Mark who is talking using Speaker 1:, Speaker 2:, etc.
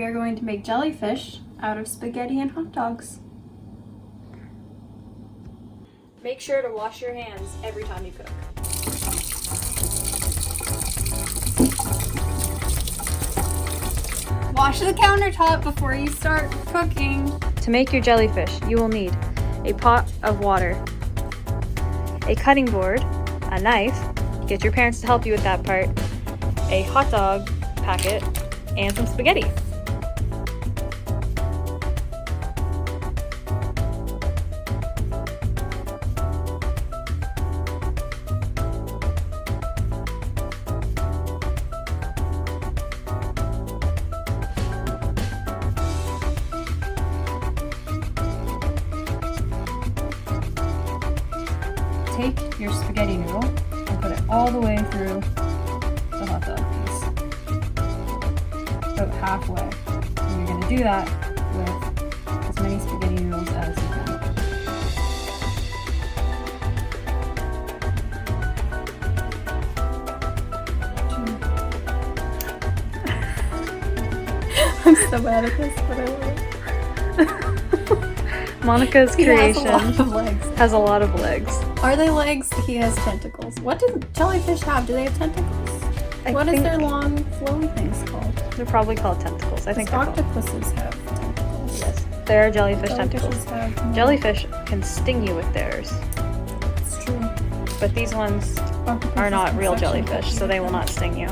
Speaker 1: we are going to make jellyfish out of spaghetti and hot dogs. Make sure to wash your hands every time you cook. Wash the countertop before you start cooking.
Speaker 2: To make your jellyfish, you will need a pot of water, a cutting board, a knife, get your parents to help you with that part, a hot dog packet, and some spaghetti. Take your spaghetti noodle and put it all the way through the hot dog piece, about halfway. And you're going to do that with as many spaghetti noodles as you can.
Speaker 1: I'm so bad at this, but I love it.
Speaker 2: Monica's creation
Speaker 1: has a lot of legs.
Speaker 2: has a lot of legs.
Speaker 1: Are they legs? He has tentacles. What do jellyfish have? Do they have tentacles? What is their long flowy things called?
Speaker 2: They're probably called tentacles. I think they're called.
Speaker 1: Octopuses have tentacles.
Speaker 2: Yes, there are jellyfish
Speaker 1: Jellyfishes
Speaker 2: tentacles.
Speaker 1: have more.
Speaker 2: Jellyfish can sting you with theirs,
Speaker 1: It's true.
Speaker 2: but these ones are not real jellyfish, so they will not sting you.